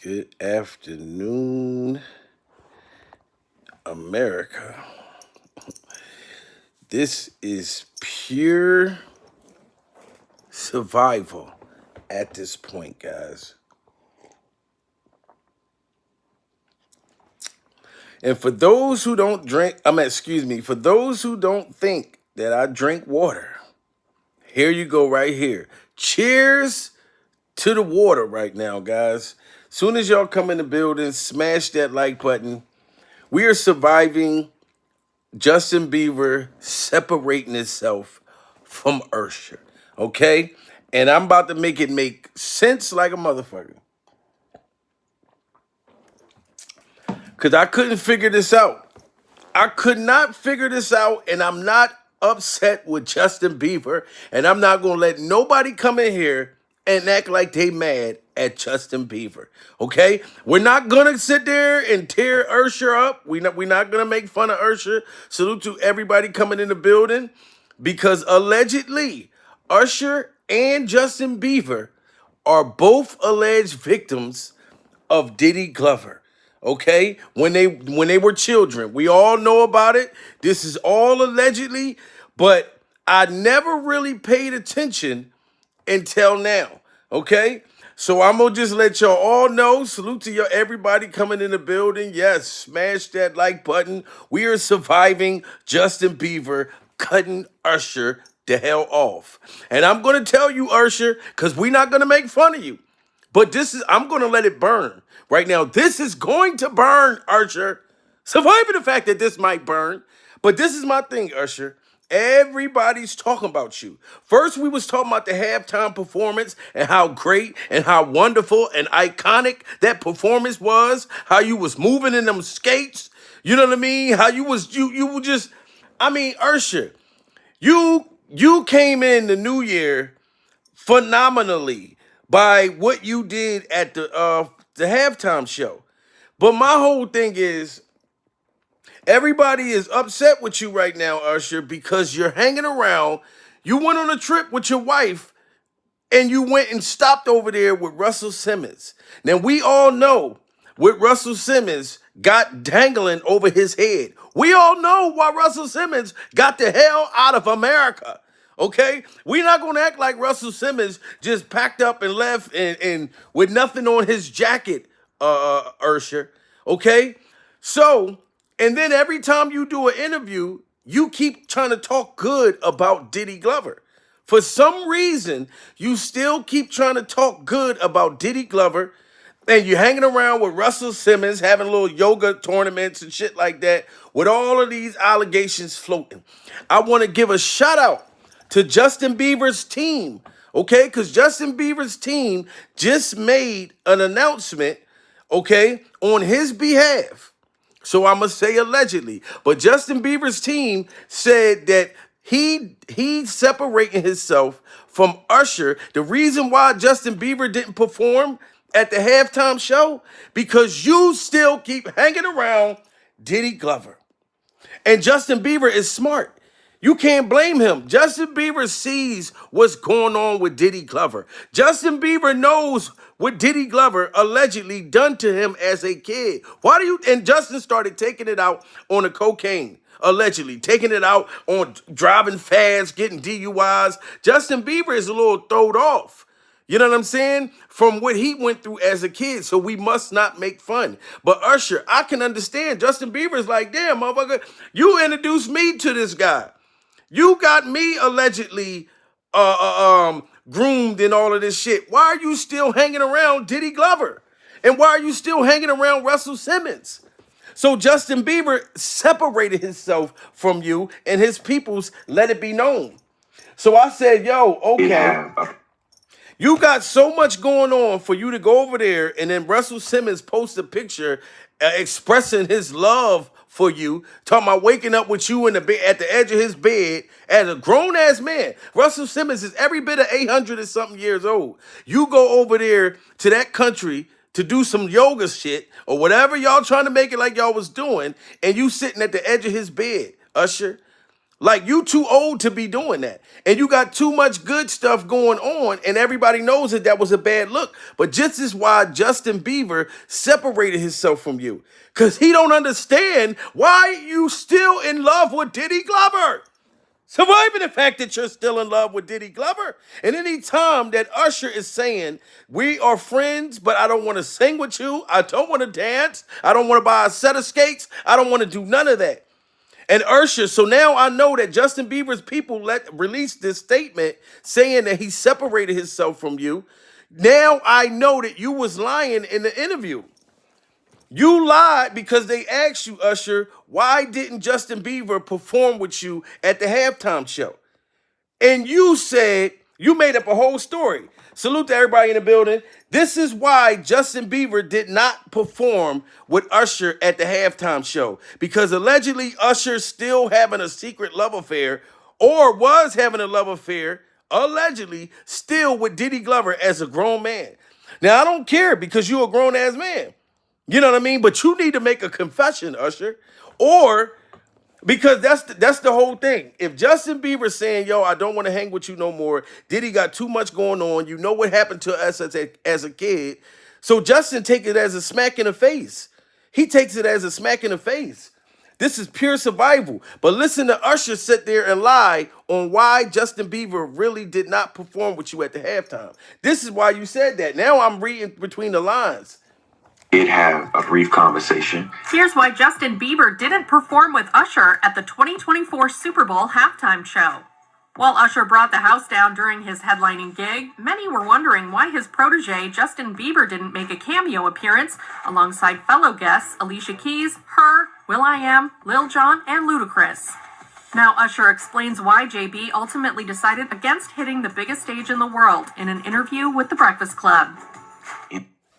Good afternoon, America. This is pure survival at this point, guys. And for those who don't for those who don't think that I drink water, here you go right here. Cheers to the water right now, guys. Soon as y'all come in the building, smash that like button. We are surviving Justin Bieber separating himself from Usher. Okay? And I'm about to make it make sense like a motherfucker. Because I couldn't figure this out. I could not figure this out, and I'm not upset with Justin Bieber, and I'm not going to let nobody come in here and act like they mad at Justin Bieber. Okay? We're not going to sit there and tear Usher up. We're not going to make fun of Usher. Salute to everybody coming in the building, because allegedly Usher and Justin Bieber are both alleged victims of Diddy Glover. Okay, when they were children, we all know about it. This is all allegedly, but I never really paid attention until now. Okay, so I'm gonna just let y'all all know. Salute to y'all, everybody coming in the building. Yes, smash that like button. We are surviving Justin Bieber cutting Usher the hell off, and I'm gonna tell you, Usher, because we're not gonna make fun of you. But I'm going to let it burn right now. This is going to burn, Usher. Surviving the fact that this might burn. But this is my thing, Usher. Everybody's talking about you. First, we was talking about the halftime performance and how great and how wonderful and iconic that performance was. How you was moving in them skates. You know what I mean? How you were just, Usher, you came in the new year phenomenally by what you did at the halftime show. But my whole thing is everybody is upset with you right now, Usher, because you're hanging around. You went on a trip with your wife and you went and stopped over there with Russell Simmons. Now we all know what Russell Simmons got dangling over his head. We all know why Russell Simmons got the hell out of America. Okay, we're not gonna act like Russell Simmons just packed up and left and with nothing on his jacket, Usher. Okay, so and then every time you do an interview, you keep trying to talk good about Diddy Glover. For some reason, you still keep trying to talk good about Diddy Glover, and you're hanging around with Russell Simmons, having little yoga tournaments and shit like that, with all of these allegations floating. I want to give a shout out to Justin Bieber's team, okay? Because Justin Bieber's team just made an announcement, okay, on his behalf. So I must say allegedly. But Justin Bieber's team said that he's separating himself from Usher. The reason why Justin Bieber didn't perform at the halftime show, because you still keep hanging around Diddy Glover. And Justin Bieber is smart. You can't blame him. Justin Bieber sees what's going on with Diddy Glover. Justin Bieber knows what Diddy Glover allegedly done to him as a kid. And Justin started taking it out on the cocaine, allegedly. Taking it out on driving fast, getting DUIs. Justin Bieber is a little throwed off. You know what I'm saying? From what he went through as a kid, so we must not make fun. But Usher, I can understand. Justin Bieber is like, damn, motherfucker, you introduced me to this guy. You got me allegedly groomed and all of this shit. Why are you still hanging around Diddy Glover? And why are you still hanging around Russell Simmons? So Justin Bieber separated himself from you, and his peoples let it be known. So I said, yo, okay. You got so much going on for you to go over there, and then Russell Simmons post a picture expressing his love for you, talking about waking up with you in the at the edge of his bed as a grown-ass man. Russell Simmons is every bit of 800 and something years old. You go over there to that country to do some yoga shit or whatever y'all trying to make it like y'all was doing, and you sitting at the edge of his bed, Usher. Like you too old to be doing that. And you got too much good stuff going on, and everybody knows that that was a bad look. But just as why Justin Bieber separated himself from you. Because he don't understand why you still in love with Diddy Glover. Surviving the fact that you're still in love with Diddy Glover. And any time that Usher is saying, we are friends, but I don't want to sing with you, I don't want to dance, I don't want to buy a set of skates, I don't want to do none of that. And Usher, so now I know that Justin Bieber's people released this statement saying that he separated himself from you. Now I know that you was lying in the interview. You lied because they asked you, Usher, why didn't Justin Bieber perform with you at the halftime show? And you said, you made up a whole story. Salute to everybody in the building. This is why Justin Bieber did not perform with Usher at the halftime show. Because allegedly Usher's still having a secret love affair, or was having a love affair, allegedly, still with Diddy Glover as a grown man. Now, I don't care because you're a grown-ass man. You know what I mean? But you need to make a confession, Usher. Or because that's the whole thing. If Justin Bieber saying, yo, I don't want to hang with you no more, Diddy got too much going on, you know what happened to us as a kid. So Justin take it as a smack in the face. He takes it as a smack in the face. This is pure survival. But listen to Usher sit there and lie on why Justin Bieber really did not perform with you at the halftime. This is why you said that. Now I'm reading between the lines. Did have a brief conversation. Here's why Justin Bieber didn't perform with Usher at the 2024 Super Bowl halftime show. While Usher brought the house down during his headlining gig, many were wondering why his protege Justin Bieber didn't make a cameo appearance alongside fellow guests Alicia Keys, Her, will.i.am, Lil Jon, and Ludacris. Now Usher explains why JB ultimately decided against hitting the biggest stage in the world in an interview with The Breakfast Club.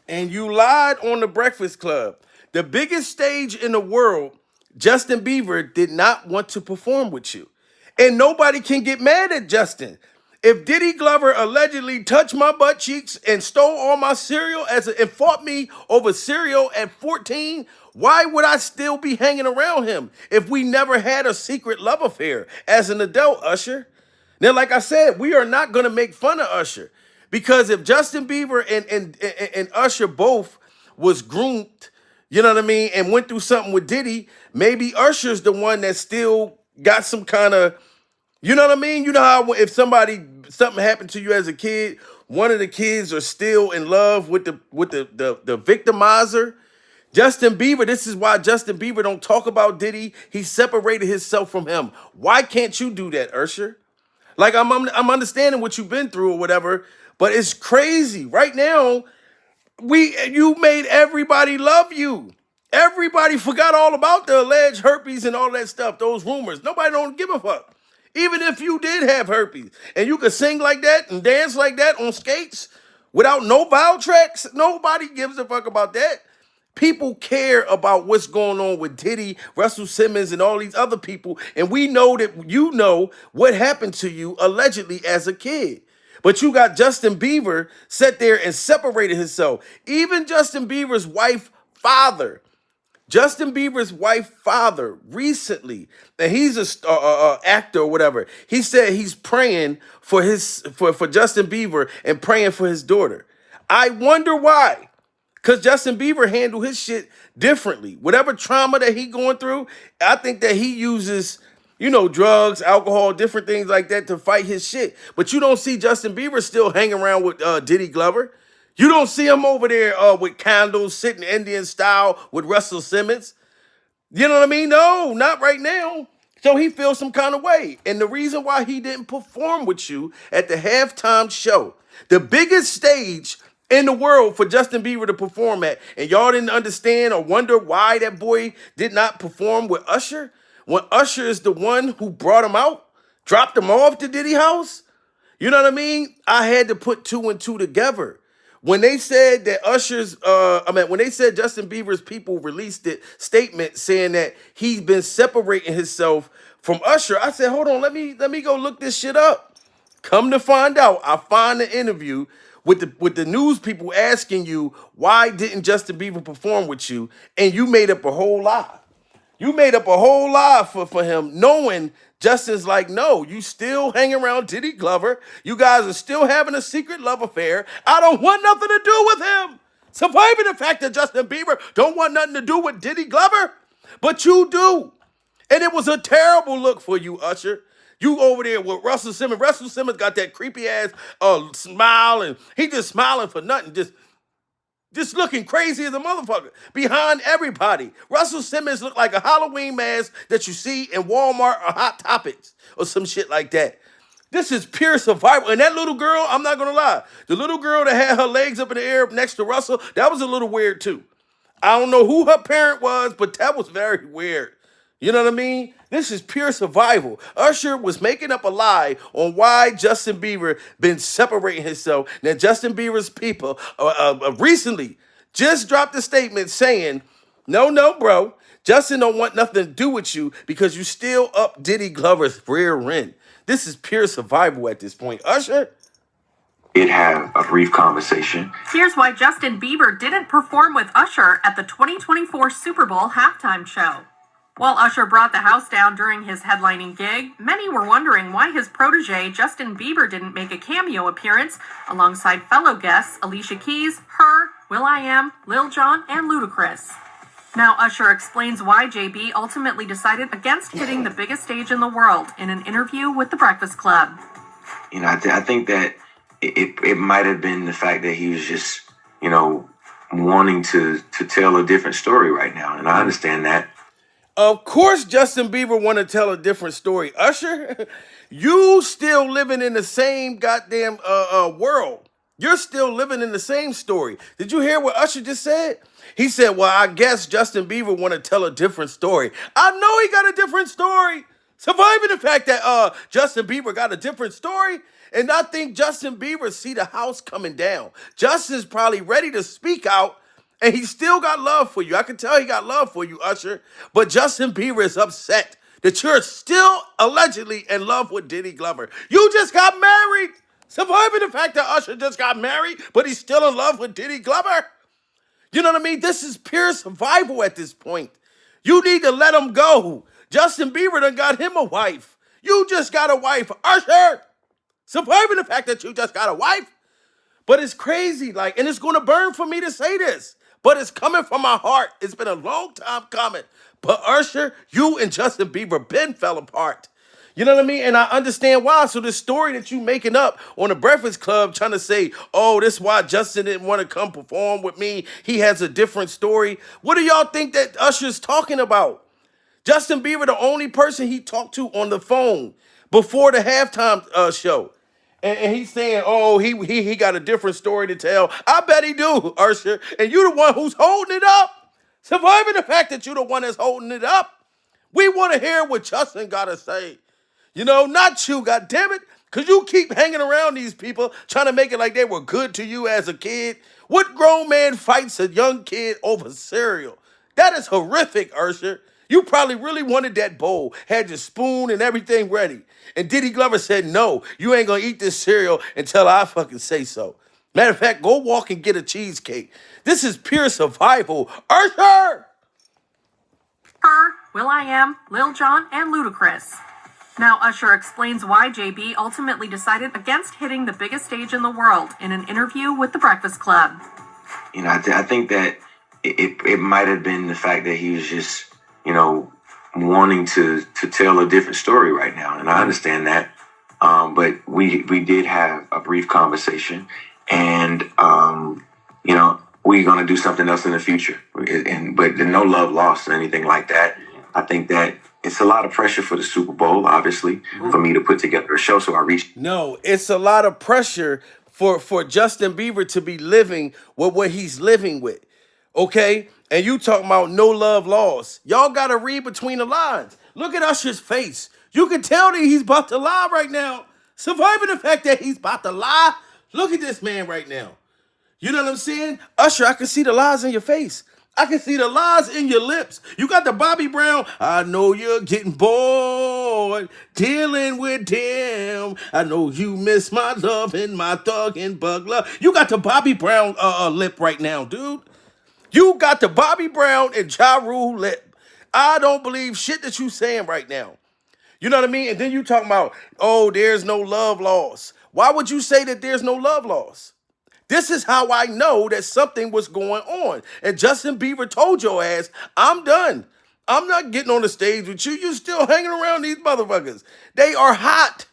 And you lied on The Breakfast Club. The biggest stage in the world, Justin Bieber did not want to perform with you. And nobody can get mad at Justin. If Diddy Glover allegedly touched my butt cheeks and stole all my cereal and fought me over cereal at 14, why would I still be hanging around him if we never had a secret love affair as an adult, Usher? Now, like I said, we are not going to make fun of Usher. Because if Justin Bieber and Usher both was groomed, you know what I mean, and went through something with Diddy, maybe Usher's the one that still got some kind of, you know what I mean? You know how if something happened to you as a kid, one of the kids are still in love with the victimizer. Justin Bieber, this is why Justin Bieber don't talk about Diddy. He separated himself from him. Why can't you do that, Usher? Like I'm understanding what you've been through or whatever. But it's crazy. Right now, you made everybody love you. Everybody forgot all about the alleged herpes and all that stuff, those rumors. Nobody don't give a fuck. Even if you did have herpes and you could sing like that and dance like that on skates without no vowel tracks, nobody gives a fuck about that. People care about what's going on with Diddy, Russell Simmons, and all these other people. And we know that you know what happened to you allegedly as a kid. But you got Justin Bieber sat there and separated himself. Even Justin Bieber's father recently, and he's a actor or whatever. He said he's praying for Justin Bieber and praying for his daughter. I wonder why. Because Justin Bieber handled his shit differently. Whatever trauma that he going through, I think that he uses, drugs, alcohol, different things like that to fight his shit. But you don't see Justin Bieber still hanging around with Diddy Glover. You don't see him over there with candles, sitting Indian style with Russell Simmons. You know what I mean? No, not right now. So he feels some kind of way. And the reason why he didn't perform with you at the halftime show, the biggest stage in the world for Justin Bieber to perform at, and y'all didn't understand or wonder why that boy did not perform with Usher, when Usher is the one who brought him out, dropped him off to Diddy house. You know what I mean? I had to put two and two together. When they said that when they said Justin Bieber's people released a statement saying that he's been separating himself from Usher, I said, hold on, let me go look this shit up. Come to find out, I find the interview with the news people asking you, why didn't Justin Bieber perform with you? And you made up a whole lie. You made up a whole lie for him, knowing Justin's like, no, you still hang around Diddy Glover. You guys are still having a secret love affair. I don't want nothing to do with him. Surviving the fact that Justin Bieber don't want nothing to do with Diddy Glover, but you do. And it was a terrible look for you, Usher. You over there with Russell Simmons. Russell Simmons got that creepy ass smile, and he just smiling for nothing, just looking crazy as a motherfucker behind everybody. Russell Simmons looked like a Halloween mask that you see in Walmart or Hot Topics or some shit like that. This is pure survival. And that little girl, I'm not gonna lie, the little girl that had her legs up in the air next to Russell, that was a little weird too. I don't know who her parent was, but that was very weird. You know what I mean? This is pure survival. Usher was making up a lie on why Justin Bieber been separating himself. Now, Justin Bieber's people recently just dropped a statement saying, no, bro, Justin don't want nothing to do with you because you still up Diddy Glover's rear end. This is pure survival at this point. Usher? Did have a brief conversation. Here's why Justin Bieber didn't perform with Usher at the 2024 Super Bowl halftime show. While Usher brought the house down during his headlining gig, many were wondering why his protege Justin Bieber didn't make a cameo appearance alongside fellow guests Alicia Keys, Her, will.i.am, Lil Jon, and Ludacris. Now Usher explains why JB ultimately decided against hitting the biggest stage in the world in an interview with The Breakfast Club. You know, I think that it might have been the fact that he was just, wanting to tell a different story right now. And I understand that. Of course, Justin Bieber want to tell a different story. Usher, you still living in the same goddamn world. You're still living in the same story. Did you hear what Usher just said? He said, well, I guess Justin Bieber want to tell a different story. I know he got a different story. Surviving the fact that Justin Bieber got a different story. And I think Justin Bieber see the house coming down. Justin's probably ready to speak out. And he still got love for you. I can tell he got love for you, Usher. But Justin Bieber is upset that you're still allegedly in love with Diddy Glover. You just got married. Surviving the fact that Usher just got married, but he's still in love with Diddy Glover. You know what I mean? This is pure survival at this point. You need to let him go. Justin Bieber done got him a wife. You just got a wife, Usher. Surviving the fact that you just got a wife. But it's crazy, and it's going to burn for me to say this. But it's coming from my heart. It's been a long time coming. But Usher, you and Justin Bieber been fell apart. You know what I mean? And I understand why. So the story that you making up on the Breakfast Club trying to say, oh, this is why Justin didn't want to come perform with me. He has a different story. What do y'all think that Usher's talking about? Justin Bieber, the only person he talked to on the phone before the halftime show. And he's saying, oh, he got a different story to tell. I bet he do, Usher. And you the one who's holding it up. Surviving the fact that you the one that's holding it up. We want to hear what Justin got to say. Not you, goddammit. Because you keep hanging around these people trying to make it like they were good to you as a kid. What grown man fights a young kid over cereal? That is horrific, Usher. You probably really wanted that bowl, had your spoon and everything ready. And Diddy Glover said, no, you ain't going to eat this cereal until I fucking say so. Matter of fact, go walk and get a cheesecake. This is pure survival. Usher! Her, will.i.am, Lil Jon, and Ludacris. Now Usher explains why JB ultimately decided against hitting the biggest stage in the world in an interview with The Breakfast Club. I think that it might have been the fact that he was just, wanting to tell a different story right now. And I understand that. But we did have a brief conversation, and, we're going to do something else in the future. But there's no love lost or anything like that. I think that it's a lot of pressure for the Super Bowl, obviously, for me to put together a show. So I reached. No, it's a lot of pressure for Justin Bieber to be living with what he's living with. Okay? And you talking about no love lost. Y'all got to read between the lines. Look at Usher's face. You can tell that he's about to lie right now. Surviving the fact that he's about to lie. Look at this man right now. You know what I'm saying? Usher, I can see the lies in your face. I can see the lies in your lips. You got the Bobby Brown. I know you're getting bored dealing with him. I know you miss my love and my thug and bug love. You got the Bobby Brown lip right now, dude. You got the Bobby Brown and Ja Rule lip. I don't believe shit that you saying right now. You know what I mean? And then you talking about, oh, there's no love loss. Why would you say that there's no love loss? This is how I know that something was going on. And Justin Bieber told your ass, I'm done. I'm not getting on the stage with you. You still hanging around these motherfuckers. They are hot.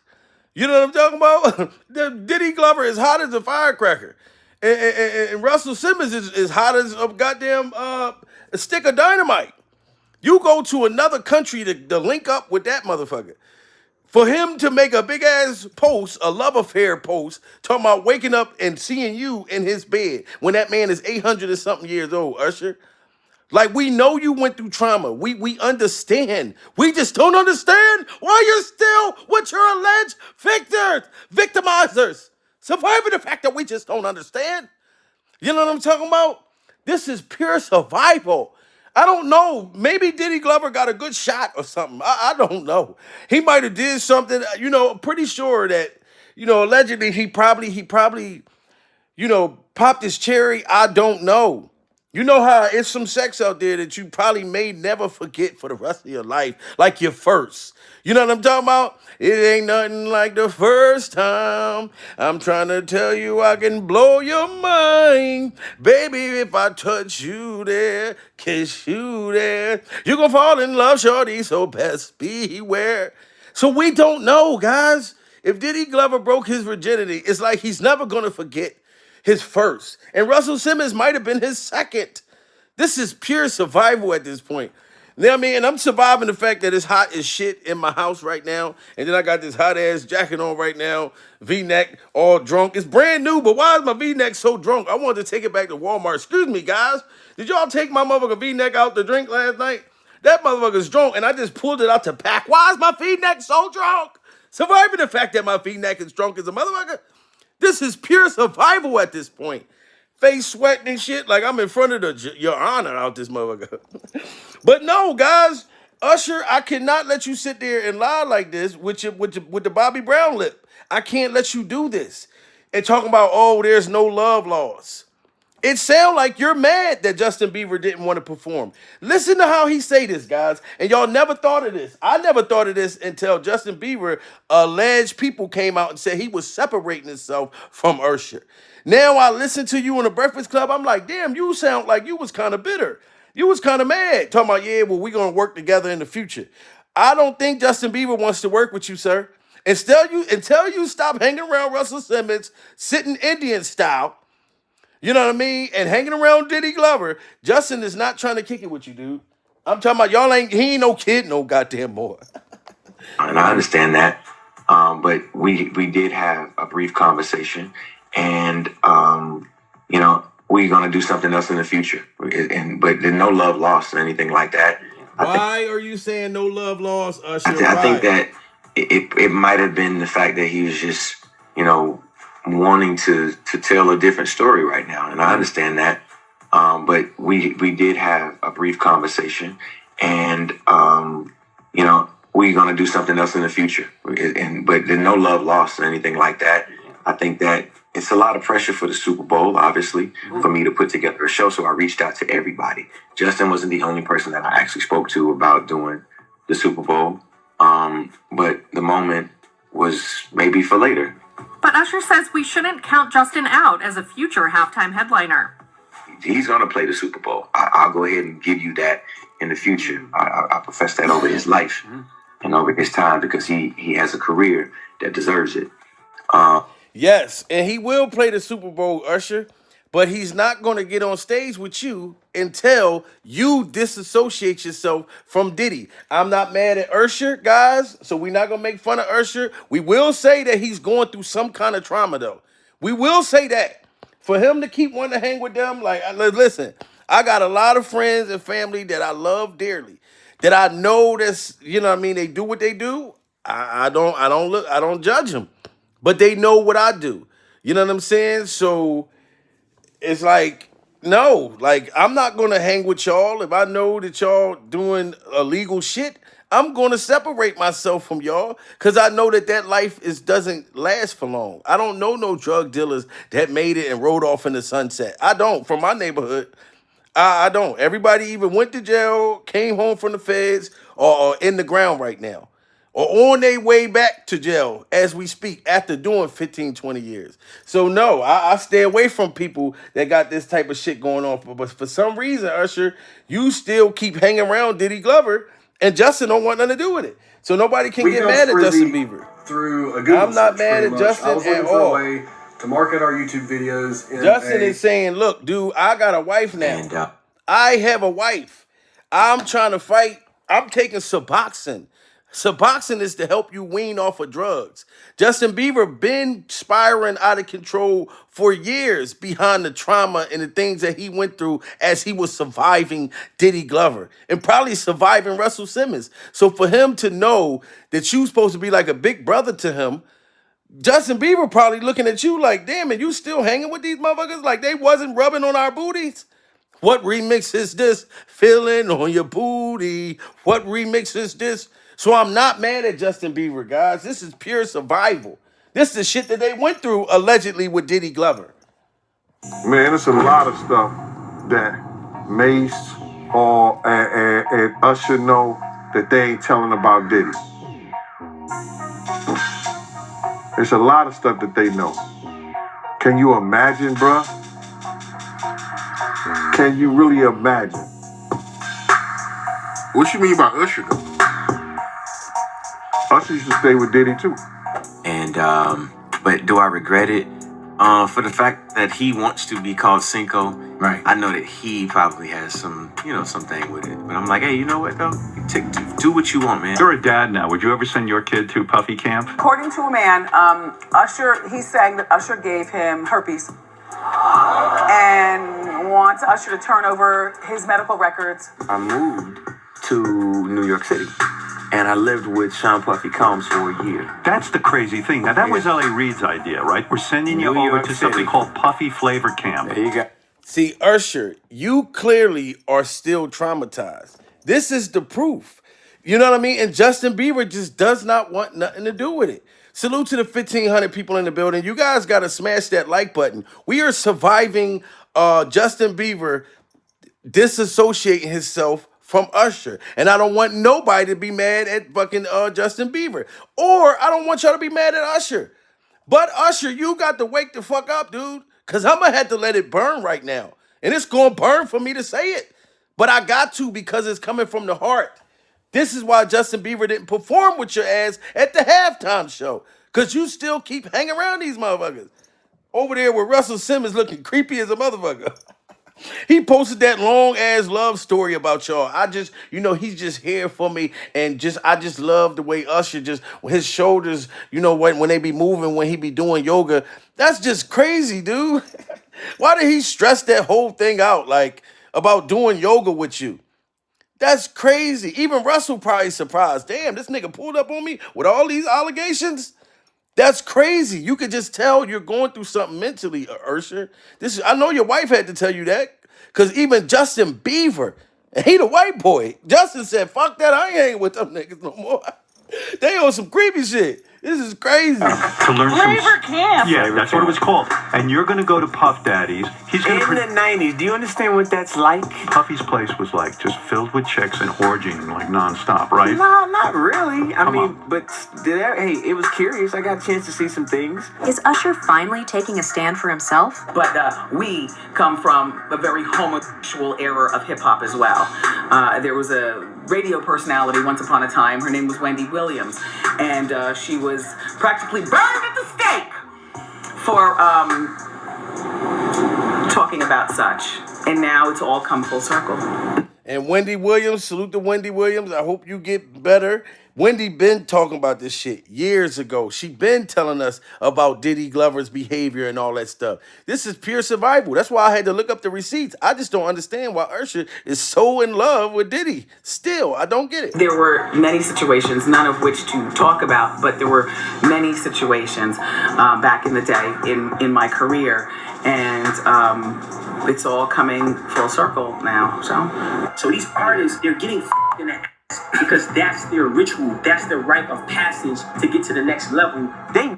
You know what I'm talking about? The Diddy Glover is hot as a firecracker. And Russell Simmons is hot as a goddamn a stick of dynamite. You go to another country to link up with that motherfucker. For him to make a big ass post, a love affair post, talking about waking up and seeing you in his bed when that man is 800 and something years old, Usher. Like, we know you went through trauma. We understand. We just don't understand why you're still with your alleged victimizers. Surviving the fact that we just don't understand. You know what I'm talking about? This is pure survival. I don't know. Maybe Diddy Glover got a good shot or something. I don't know. He might have did something. Pretty sure that, allegedly he probably popped his cherry. I don't know. You know how it's some sex out there that you probably may never forget for the rest of your life, like your first. You know what I'm talking about? It ain't nothing like the first time. I'm trying to tell you I can blow your mind. Baby, if I touch you there, kiss you there, you gonna fall in love, shorty, so best beware. So we don't know, guys. If Diddy Glover broke his virginity, it's like he's never gonna forget his first. And Russell Simmons might have been his second. This is pure survival at this point. You know what I mean? And I'm surviving the fact that it's hot as shit in my house right now. And then I got this hot ass jacket on right now, V-neck, all drunk. It's brand new, but why is my V-neck so drunk? I wanted to take it back to Walmart. Excuse me, guys. Did y'all take my motherfucker V-neck out to drink last night? That motherfucker's drunk, and I just pulled it out to pack. Why is my V-neck so drunk? Surviving the fact that my V-neck is drunk as a motherfucker. This is pure survival at this point. Face sweating and shit like I'm in front of your honor out this motherfucker. But no, guys, Usher, I cannot let you sit there and lie like this with the Bobby Brown lip. I can't let you do this and talking about, oh, there's no love loss. It sounds like you're mad that Justin Bieber didn't want to perform. Listen to how he say this, guys. And y'all never thought of this. I never thought of this until Justin Bieber alleged people came out and said he was separating himself from Usher. Now I listen to you on the Breakfast Club. I'm like, damn, you sound like you was kind of bitter. You was kind of mad. Talking about, yeah, well, we're going to work together in the future. I don't think Justin Bieber wants to work with you, sir. Until you stop hanging around Russell Simmons, sitting Indian style, you know what I mean? And hanging around Diddy Glover, Justin is not trying to kick it with you, dude. I'm talking about he ain't no kid no goddamn boy. And I understand that. But we did have a brief conversation, and we're gonna do something else in the future. But there's no love lost or anything like that. Why are you saying no love lost, Usher? I think that it might have been the fact that he was just, wanting to tell a different story right now, and I understand that. But we did have a brief conversation, and we're gonna do something else in the future. But there's no love lost or anything like that. I think that it's a lot of pressure for the Super Bowl, obviously, for me to put together a show. So I reached out to everybody. Justin wasn't the only person that I actually spoke to about doing the Super Bowl. But the moment was maybe for later. But Usher says we shouldn't count Justin out as a future halftime headliner. He's going to play the Super Bowl. I'll go ahead and give you that in the future. I profess that over his life and over his time, because he has a career that deserves it. Yes, and he will play the Super Bowl, Usher, but he's not going to get on stage with you until you disassociate yourself from Diddy. I'm not mad at Usher, guys, so we're not going to make fun of Usher. We will say that he's going through some kind of trauma, though. We will say that. For him to keep wanting to hang with them, like, listen, I got a lot of friends and family that I love dearly, that I know that's, they do what they do. I don't judge them, but they know what I do. You know what I'm saying? So it's like, no, like, I'm not going to hang with y'all. If I know that y'all doing illegal shit, I'm going to separate myself from y'all, because I know that life doesn't last for long. I don't know no drug dealers that made it and rode off in the sunset. I don't. From my neighborhood, I don't. Everybody either went to jail, came home from the feds, or in the ground right now, or on their way back to jail as we speak after doing 15, 20 years. So no, I stay away from people that got this type of shit going on. But for some reason, Usher, you still keep hanging around Diddy Glover, and Justin don't want nothing to do with it. So nobody can get mad at Justin Bieber. Through a Google I'm not search, mad pretty at much. Justin I was looking at for all. a way to market our YouTube videos in Justin is saying, look, dude, I got a wife now. And I have a wife. I'm trying to fight. I'm taking Suboxone. Suboxone is to help you wean off of drugs. Justin Bieber been spiraling out of control for years behind the trauma and the things that he went through as he was surviving Diddy Glover and probably surviving Russell Simmons. So for him to know that you supposed to be like a big brother to him, Justin Bieber probably looking at you like, damn, and you still hanging with these motherfuckers like they wasn't rubbing on our booties? What remix is this? Feeling on your booty. What remix is this? So I'm not mad at Justin Bieber, guys. This is pure survival. This is the shit that they went through allegedly with Diddy Glover. Man, it's a lot of stuff that Mace or and Usher know that they ain't telling about Diddy. There's a lot of stuff that they know. Can you imagine, bruh? Can you really imagine? What you mean by Usher, though? Usher used to stay with Diddy too. And but do I regret it? For the fact that he wants to be called Cinco, Right. I know that he probably has some, something with it. But I'm like, hey, you know what though? Do what you want, man. You're a dad now. Would you ever send your kid to Puffy camp? According to a man, Usher, he's saying that Usher gave him herpes and wants Usher to turn over his medical records. I moved to New York City, and I lived with Sean Puffy Combs for a year. That's the crazy thing. Now, that was L.A. Reid's idea, right? We're sending you New over York to something City. called Puffy Flavor Camp. There you go. See, Usher, you clearly are still traumatized. This is the proof. You know what I mean? And Justin Bieber just does not want nothing to do with it. Salute to the 1,500 people in the building. You guys got to smash that like button. We are surviving Justin Bieber disassociating himself from Usher. And I don't want nobody to be mad at fucking Justin Bieber. Or I don't want y'all to be mad at Usher. But Usher, you got to wake the fuck up, dude. Because I'm going to have to let it burn right now. And it's going to burn for me to say it. But I got to because it's coming from the heart. This is why Justin Bieber didn't perform with your ass at the halftime show. Because you still keep hanging around these motherfuckers. Over there with Russell Simmons looking creepy as a motherfucker. He posted that long ass love story about y'all. I just, he's just here for me, and I just love the way Usher just his shoulders, when they be moving when he be doing yoga. That's just crazy, dude. Why did he stress that whole thing out like about doing yoga with you? That's crazy. Even Russell probably surprised. Damn, this nigga pulled up on me with all these allegations. That's crazy. You could just tell you're going through something mentally, Usher. I know your wife had to tell you that. Because even Justin Bieber, and he the white boy, Justin said, fuck that, I ain't hanging with them niggas no more. They on some creepy shit. This is crazy. To learn Flavor camp. Yeah, that's what it was called. And you're going to go to Puff Daddy's. He's going In to... the 90s, do you understand what that's like? Puffy's place was like just filled with chicks and orgying like nonstop, right? No, not really. I Come mean, on. but hey, it was curious. I got a chance to see some things. Is Usher finally taking a stand for himself? But we come from a very homosexual era of hip-hop as well. There was a radio personality once upon a time. Her name was Wendy Williams. And she was practically burned at the stake for talking about such. And now it's all come full circle. And Wendy Williams, salute to Wendy Williams. I hope you get better. Wendy been talking about this shit years ago. She been telling us about Diddy Glover's behavior and all that stuff. This is pure survival. That's why I had to look up the receipts. I just don't understand why Usher is so in love with Diddy. Still, I don't get it. There were many situations, none of which to talk about, but there were many situations back in the day in my career. And it's all coming full circle now. So these artists, they're getting in the ass because that's their ritual, that's their rite of passage to get to the next level. They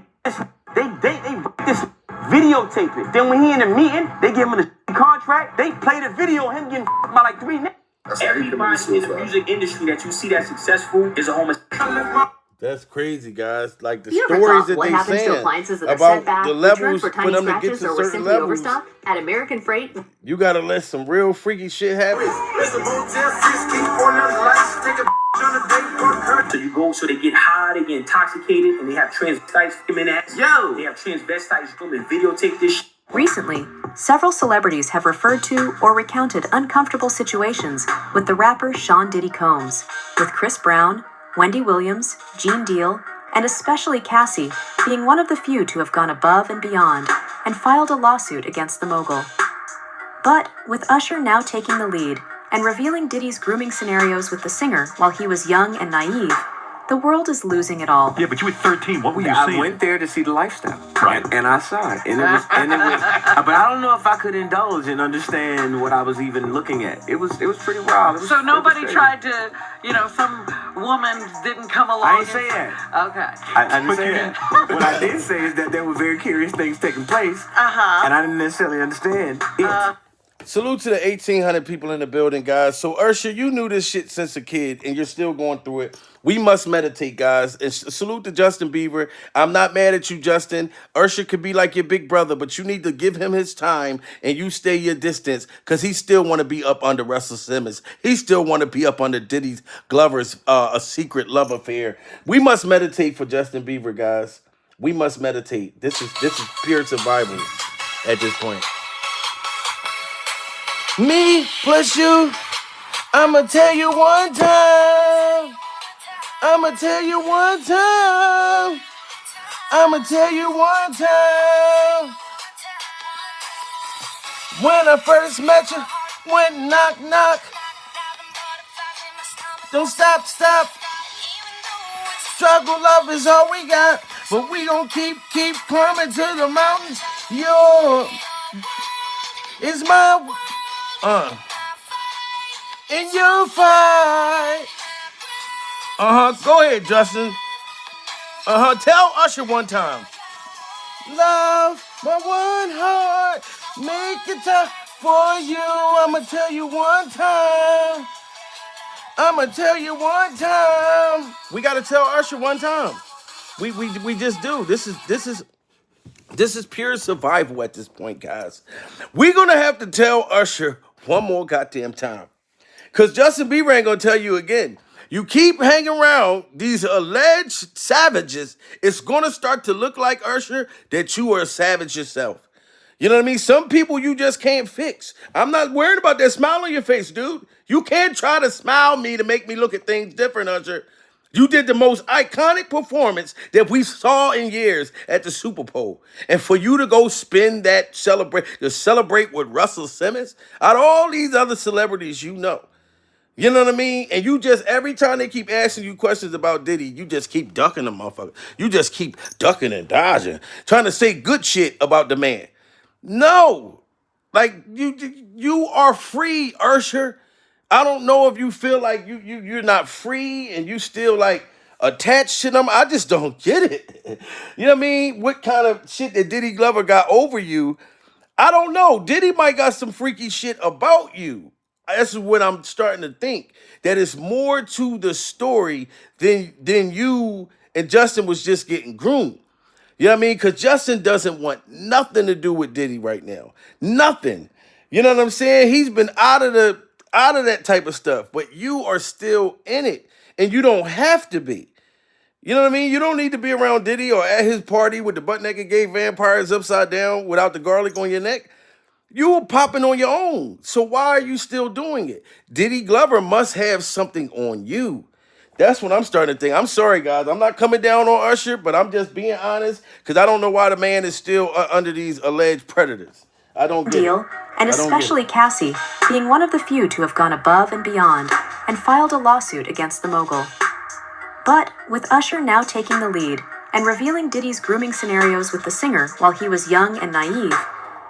videotape it. Then when he in a meeting, they give him the contract. They played a video of him getting by like 3 niggas. Everybody in the music industry that you see that's successful is a homosexual. That's crazy, guys. Like the You ever stories thought that what they happens to saying appliances that are about sent back, the returned levels for for tiny them to get scratches, to or were certain simply levels. overstocked? At American Freight, You gotta let some real freaky shit happen. So you go, so they get high, they get intoxicated, and they have transvestites in ass. Yo! They have transvestites come and videotape this shit. recently, several celebrities have referred to or recounted uncomfortable situations with the rapper Sean Diddy Combs, with Chris Brown, Wendy Williams, Gene Deal, and especially Cassie being one of the few to have gone above and beyond and filed a lawsuit against the mogul. But with Usher now taking the lead and revealing Diddy's grooming scenarios with the singer while he was young and naive, the world is losing it all. Yeah, but you were 13. What were you I seeing? went there to see the lifestyle, Right. And I saw it, and it was, but I don't know if I could indulge and understand what I was even looking at. It was pretty wild. So nobody tried to, some woman didn't come along. I didn't say that. Okay. I didn't say that. What I did say is that there were very curious things taking place, and I didn't necessarily understand it. Salute to the 1,800 people in the building, guys. So, Usher, you knew this shit since a kid, and you're still going through it. We must meditate, guys. And salute to Justin Bieber. I'm not mad at you, Justin. Usher could be like your big brother, but you need to give him his time, and you stay your distance, because he still want to be up under Russell Simmons. He still want to be up under Diddy's Glover's a secret love affair. We must meditate for Justin Bieber, guys. We must meditate. This is pure survival at this point. Me plus you, I'ma tell you one time. I'ma tell you one time. I'ma tell you one time. When I first met you, went knock knock. Don't stop. Struggle love is all we got, but we gon' keep climbing to the mountains. Yo, it's my and you fight. Go ahead, Justin. Tell Usher one time. Love, my one heart, make it tough for you. I'ma tell you one time. We gotta tell Usher one time. We just do. This is pure survival at this point, guys. We're gonna have to tell Usher one more goddamn time. Because Justin Bieber ain't gonna tell you again. You keep hanging around these alleged savages, it's gonna start to look like, Usher, that you are a savage yourself. You know what I mean? Some people you just can't fix. I'm not worried about that smile on your face, dude. You can't try to smile me to make me look at things different, Usher. You did the most iconic performance that we saw in years at the Super Bowl. And for you to go spin that celebrate with Russell Simmons, out of all these other celebrities you know. You know what I mean? And you just, every time they keep asking you questions about Diddy, you just keep ducking them, motherfucker. You just keep ducking and dodging, trying to say good shit about the man. No. Like, you are free, Usher. I don't know if you feel like you're not free and you still like attached to them. I just don't get it. You know what I mean? What kind of shit that Diddy Glover got over you? I don't know. Diddy might got some freaky shit about you. That's what I'm starting to think. That it's more to the story than you and Justin was just getting groomed. You know what I mean? Because Justin doesn't want nothing to do with Diddy right now. Nothing. You know what I'm saying? He's been out of that type of stuff, but you are still in it, and you don't have to be. You know what I mean? You don't need to be around Diddy or at his party with the butt-naked gay vampires upside down without the garlic on your neck. You were popping on your own, so why are you still doing it? Diddy Glover must have something on you. That's what I'm starting to think. I'm sorry, guys. I'm not coming down on Usher, but I'm just being honest because I don't know why the man is still under these alleged predators. I don't get it. And especially Cassie being one of the few to have gone above and beyond and filed a lawsuit against the mogul. But with Usher now taking the lead and revealing Diddy's grooming scenarios with the singer while he was young and naive,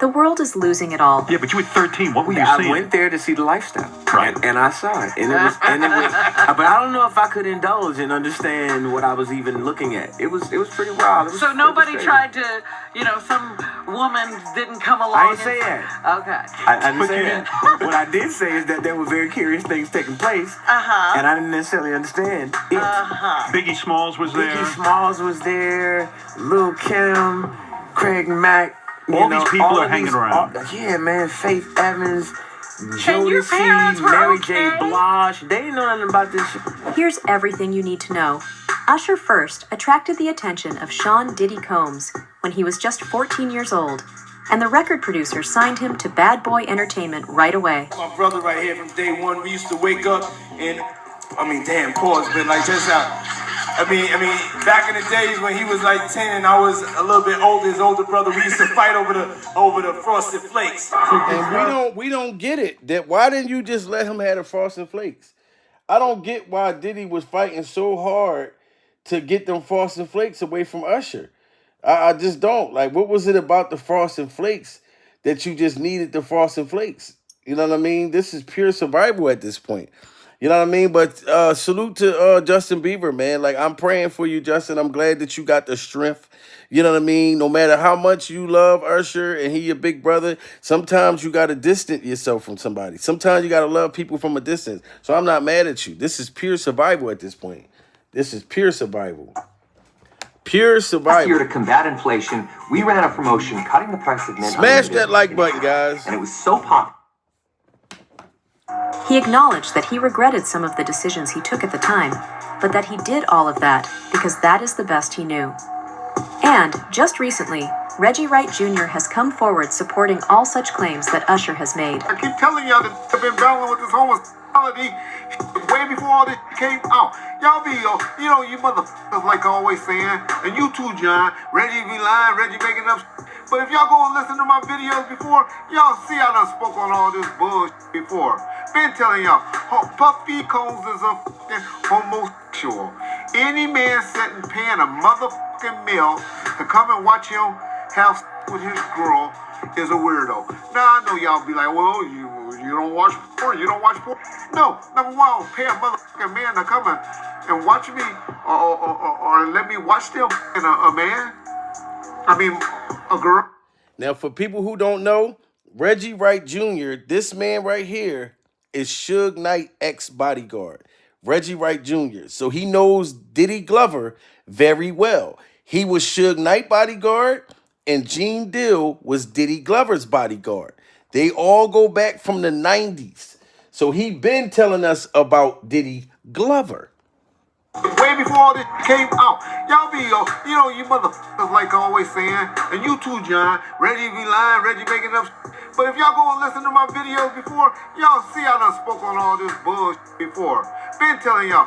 The world is losing it all. Yeah, but you were 13. What were you I seeing? went there to see the lifestyle, Right. and I saw it, and it was, but I don't know if I could indulge and understand what I was even looking at. It was pretty wild. It was, So nobody it was tried to, some woman didn't come along. I didn't say that. Okay. I didn't say that. What I did say is that there were very curious things taking place, and I didn't necessarily understand it. Biggie Smalls was there. Biggie Smalls was there, Lil' Kim, Craig Mack. All these people are hanging around. Yeah, man. Faith Evans, And your parents Jodeci, were Mary okay? J. Blige. They didn't know nothing about this shit. Here's everything you need to know. Usher first attracted the attention of Sean Diddy Combs when he was just 14 years old, and the record producer signed him to Bad Boy Entertainment right away. My brother right here from day one, we used to wake up and, damn, pause, but like just back in the days when he was like 10 and I was a little bit older, his older brother, we used to fight over the Frosted Flakes. And we don't get it. That why didn't you just let him have the Frosted Flakes? I don't get why Diddy was fighting so hard to get them Frosted Flakes away from Usher. I just don't. Like, what was it about the Frosted Flakes that you just needed the Frosted Flakes? You know what I mean? This is pure survival at this point. You know what I mean? But salute to Justin Bieber, man. Like, I'm praying for you, Justin. I'm glad that you got the strength. You know what I mean? No matter how much you love Usher and he your big brother, sometimes you got to distance yourself from somebody. Sometimes you got to love people from a distance. So I'm not mad at you. This is pure survival at this point. This is pure survival. Pure survival. Last year to combat inflation, we ran a promotion cutting the price of mint. Smash that like button, guys. And it was so popular. He acknowledged that he regretted some of the decisions he took at the time, but that he did all of that because that is the best he knew. And, just recently, Reggie Wright Jr. has come forward supporting all such claims that Usher has made. I keep telling y'all that I've been battling with this homosexuality way before all this came out. Y'all be, you motherfuckers like always saying, and you too, John. Reggie be lying, Reggie making up. But if y'all go and listen to my videos before, y'all see I done spoke on all this bullshit before. Been telling y'all, Puffy Combs is a fucking homosexual. Any man sitting paying a motherfucking meal to come and watch him have with his girl is a weirdo. Now I know y'all be like, well, you don't watch porn, you don't watch porn. No, number one, I don't pay a motherfucking man to come and watch me or let me watch them and a man. A girl. Now, for people who don't know, Reggie Wright Jr., this man right here, is Suge Knight ex-bodyguard. Reggie Wright Jr. So he knows Diddy Glover very well. He was Suge Knight bodyguard, and Gene Deal was Diddy Glover's bodyguard. They all go back from the 90s. So he been telling us about Diddy Glover. Way before all this came out. Y'all be, you motherfuckers like always saying, and you too, John. Reggie be lying, Reggie making up. But if y'all go and listen to my videos before, y'all see I done spoke on all this bullshit before. Been telling y'all,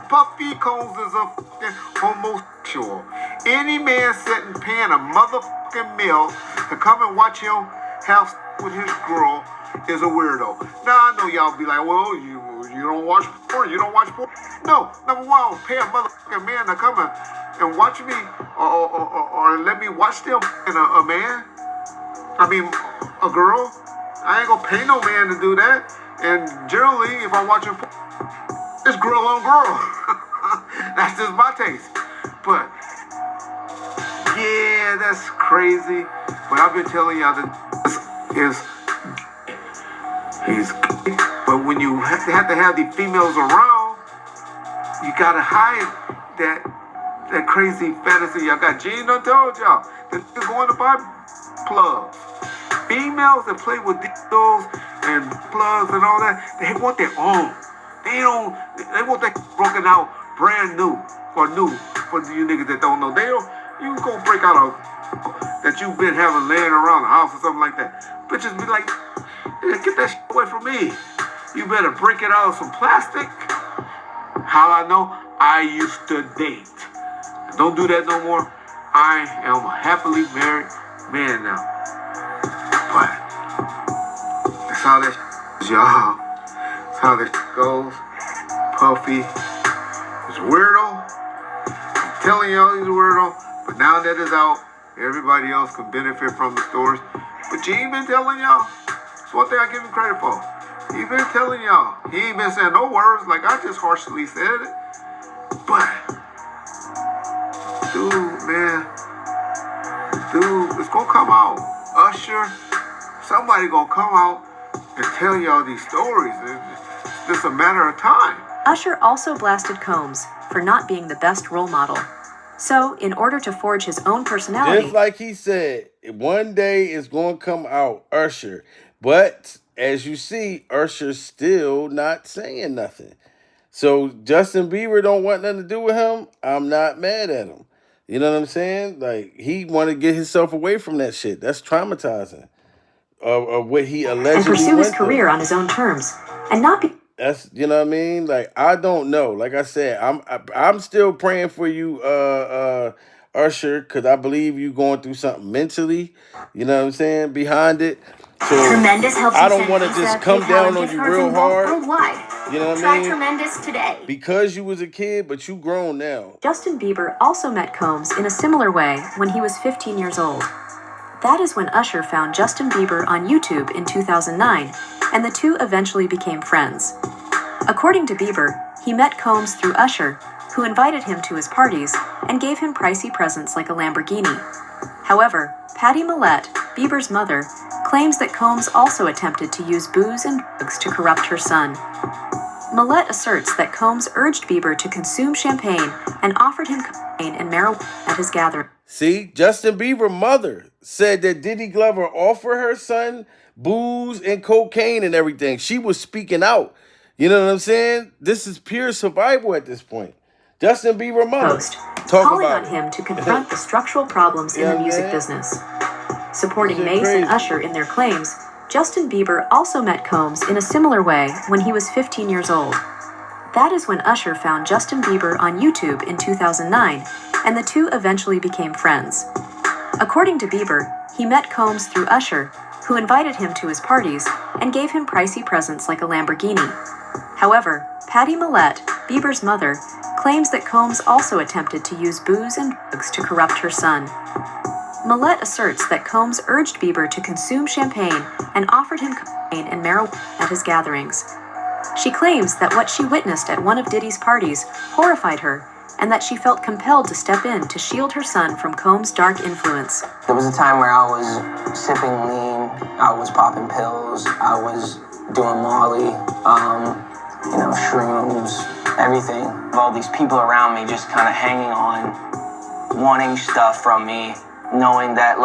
Puffy Combs is a fucking homosexual. Any man sitting paying a motherfucking meal to come and watch him have with his girl is a weirdo. Now I know y'all be like, well, you don't watch porn, you don't watch porn. No, number one, I don't pay a motherfucking man to come and watch me or let me watch them and a man. A girl. I ain't gonna pay no man to do that. And generally, if I'm watching porn, it's girl on girl. That's just my taste. But yeah, that's crazy. But I've been telling y'all that he's gay. But when you have to have the females around, you gotta hide that crazy fantasy. Y'all got Gene done told y'all that they're going to buy plugs. Females that play with dildos and plugs and all that, they want their own. They want that broken out brand new or new for you niggas that don't know. You go break out a that you've been having laying around the house or something like that. Bitches be like, get that shit away from me. You better break it out of some plastic. How I know? I used to date. Don't do that no more. I am a happily married man now. But that's how that is, y'all. That's how that goes. Puffy is a weirdo. I'm telling y'all he's a weirdo. But now that it's out, everybody else can benefit from the stories. But Gene been telling y'all. That's one thing I give him credit for. He been telling y'all. He ain't been saying no words like I just harshly said it. But, dude, it's gonna come out. Usher, somebody gonna come out and tell y'all these stories. It's just a matter of time. Usher also blasted Combs for not being the best role model. So, in order to forge his own personality... Just like he said, one day it's going to come out, Usher. But, as you see, Usher's still not saying nothing. So, Justin Bieber don't want nothing to do with him. I'm not mad at him. You know what I'm saying? Like, he want to get himself away from that shit. That's traumatizing. Of what he allegedly and pursue his went career through. on his own terms. And not be... That's, you know what I mean? Like, I don't know. Like I said, I'm still praying for you, Usher, because I believe you going through something mentally, you know what I'm saying, behind it. So Tremendous helps I don't want to just come down on you real hard. Worldwide. You know what Try I mean? Tremendous today. Because you was a kid, but you grown now. Justin Bieber also met Combs in a similar way when he was 15 years old. That is when Usher found Justin Bieber on YouTube in 2009, and the two eventually became friends. According to Bieber, he met Combs through Usher, who invited him to his parties and gave him pricey presents like a Lamborghini. However, Patty Millette, Bieber's mother, claims that Combs also attempted to use booze and drugs to corrupt her son. Millette asserts that Combs urged Bieber to consume champagne and offered him cocaine and marijuana at his gathering. See, Justin Bieber's mother said that Diddy Glover offered her son booze and cocaine and everything. She was speaking out. You know what I'm saying? This is pure survival at this point. Justin Bieber's mother. Post, calling on him to confront the structural problems in the music business. Supporting Mace and Usher in their claims, Justin Bieber also met Combs in a similar way when he was 15 years old. That is when Usher found Justin Bieber on YouTube in 2009, and the two eventually became friends. According to Bieber, he met Combs through Usher, who invited him to his parties and gave him pricey presents like a Lamborghini. However, Patty Millette, Bieber's mother, claims that Combs also attempted to use booze and drugs to corrupt her son. Millette asserts that Combs urged Bieber to consume champagne and offered him cocaine and marijuana at his gatherings. She claims that what she witnessed at one of Diddy's parties horrified her, and that she felt compelled to step in to shield her son from Combs' dark influence. There was a time where I was sipping lean, I was popping pills, I was doing Molly, shrooms, everything. All these people around me just kind of hanging on, wanting stuff from me, knowing that,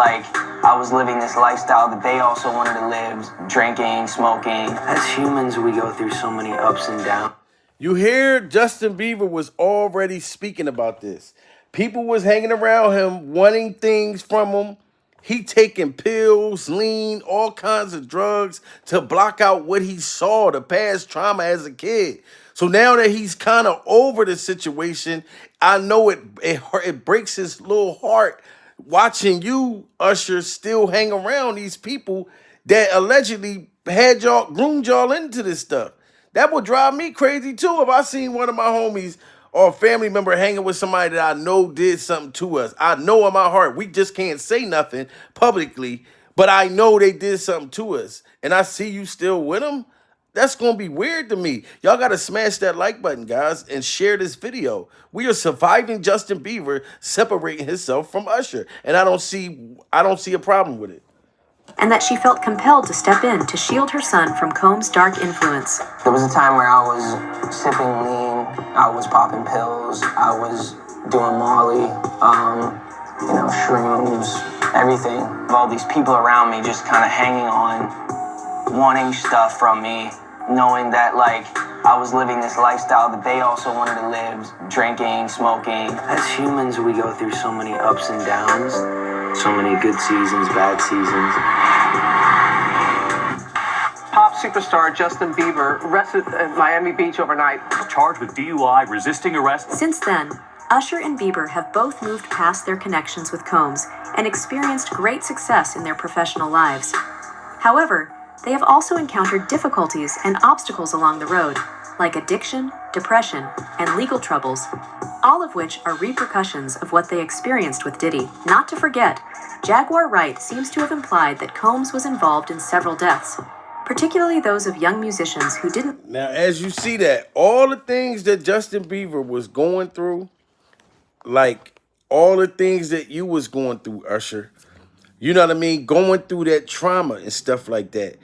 I was living this lifestyle that they also wanted to live, drinking, smoking. As humans, we go through so many ups and downs. You hear Justin Bieber was already speaking about this. People was hanging around him, wanting things from him. He taking pills, lean, all kinds of drugs to block out what he saw, the past trauma as a kid. So now that he's kind of over the situation, I know it breaks his little heart watching you, Usher, still hang around these people that allegedly had y'all, groomed y'all into this stuff. That would drive me crazy too if I seen one of my homies or a family member hanging with somebody that I know did something to us. I know in my heart, we just can't say nothing publicly, but I know they did something to us. And I see you still with them. That's going to be weird to me. Y'all got to smash that like button, guys, and share this video. We are surviving Justin Bieber separating himself from Usher. And I don't see a problem with it. And that she felt compelled to step in to shield her son from Combs' dark influence. There was a time where I was sipping lean, I was popping pills, I was doing Molly, shrooms, everything. All these people around me just kind of hanging on, wanting stuff from me, knowing that, I was living this lifestyle that they also wanted to live, drinking, smoking. As humans, we go through so many ups and downs, so many good seasons, bad seasons. Pop superstar Justin Bieber arrested at Miami Beach overnight. Charged with DUI, resisting arrest. Since then, Usher and Bieber have both moved past their connections with Combs and experienced great success in their professional lives. However, they have also encountered difficulties and obstacles along the road, like addiction, depression, and legal troubles, all of which are repercussions of what they experienced with Diddy. Not to forget, Jaguar Wright seems to have implied that Combs was involved in several deaths, particularly those of young musicians who didn't. Now, as you see that, all the things that Justin Bieber was going through, like all the things that you was going through, Usher, you know what I mean? Going through that trauma and stuff like that.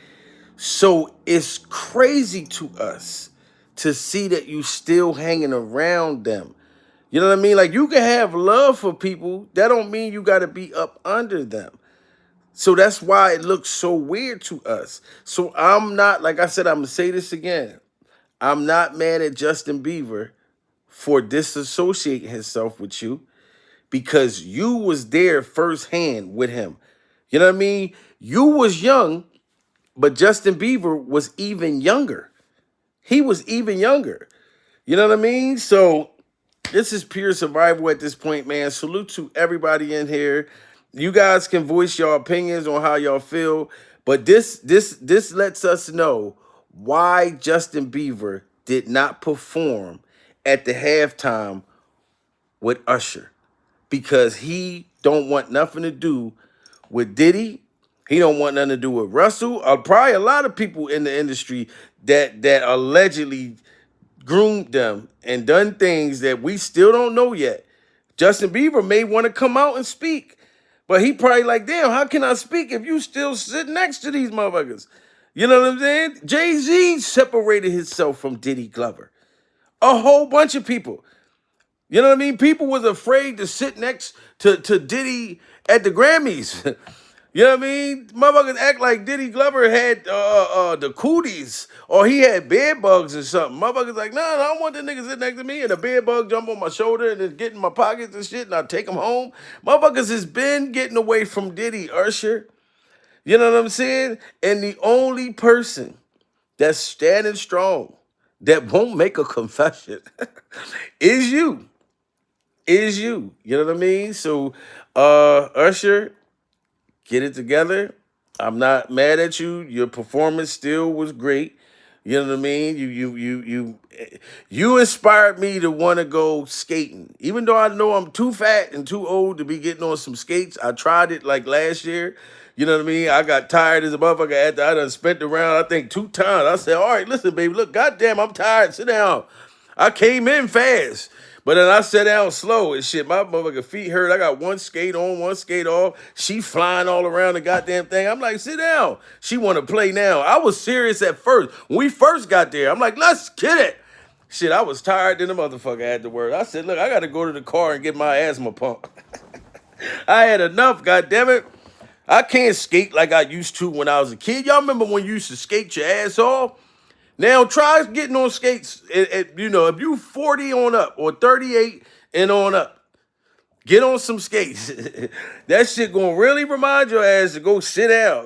So it's crazy to us to see that you still hanging around them. You know what I mean? Like, you can have love for people. That don't mean you got to be up under them. So that's why it looks so weird to us. So I'm not, like I said, I'm going to say this again. I'm not mad at Justin Bieber for disassociating himself with you because you was there firsthand with him. You know what I mean? You was young, but Justin Bieber was even younger. He was even younger. You know what I mean? So this is pure survival at this point, man. Salute to everybody in here. You guys can voice your opinions on how y'all feel, but this lets us know why Justin Bieber did not perform at the halftime with Usher, because he don't want nothing to do with Diddy. He don't want nothing to do with Russell, or probably a lot of people in the industry that allegedly groomed them and done things that we still don't know yet. Justin Bieber may want to come out and speak, but he probably like, damn, how can I speak if you still sit next to these motherfuckers? You know what I'm saying? Jay-Z separated himself from Diddy Glover. A whole bunch of people. You know what I mean? People was afraid to sit next to Diddy at the Grammys. You know what I mean? Motherfuckers act like Diddy Glover had the cooties or he had bed bugs or something. Motherfuckers like, nah, I don't want the nigga sit next to me and a bed bug jump on my shoulder and then get in my pockets and shit and I take him home. Motherfuckers has been getting away from Diddy, Usher. You know what I'm saying? And the only person that's standing strong that won't make a confession is you. Is you. You know what I mean? So, Usher, get it together. I'm not mad at you. Your performance still was great. You know what I mean? You inspired me to want to go skating. Even though I know I'm too fat and too old to be getting on some skates. I tried it like last year. You know what I mean? I got tired as a motherfucker after I done spent around, I think 2 times. I said, all right, listen, baby, look, goddamn, I'm tired. Sit down. I came in fast. But then I sat down slow and shit. My motherfucking feet hurt. I got one skate on, one skate off. She flying all around the goddamn thing. I'm like, sit down. She want to play now. I was serious at first. When we first got there, I'm like, let's get it. Shit, I was tired than the motherfucker afterward. I said, look, I got to go to the car and get my asthma pump. I had enough, goddammit. I can't skate like I used to when I was a kid. Y'all remember when you used to skate your ass off? Now try getting on skates, you know, if you 40 on up or 38 and on up, get on some skates. That shit gonna really remind your ass to go sit down.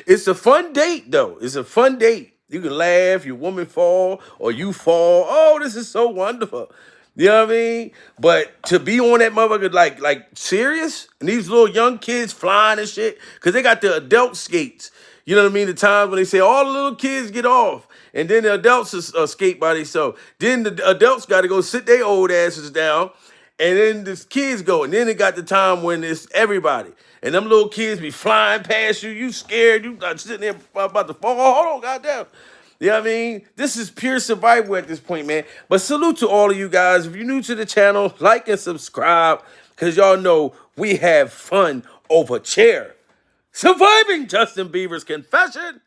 It's a fun date though. It's a fun date. You can laugh, your woman fall or you fall. Oh, this is so wonderful. You know what I mean? But to be on that motherfucker like serious, and these little young kids flying and shit, because they got the adult skates. You know what I mean? The times when they say all the little kids get off. And then the adults skate by themselves. Then the adults got to go sit their old asses down. And then the kids go. And then it got the time when it's everybody. And them little kids be flying past you. You scared. You not sitting there about to fall. Hold on, goddamn. You know what I mean? This is pure survival at this point, man. But salute to all of you guys. If you're new to the channel, like and subscribe. Because y'all know we have fun over chair. Surviving Justin Bieber's confession.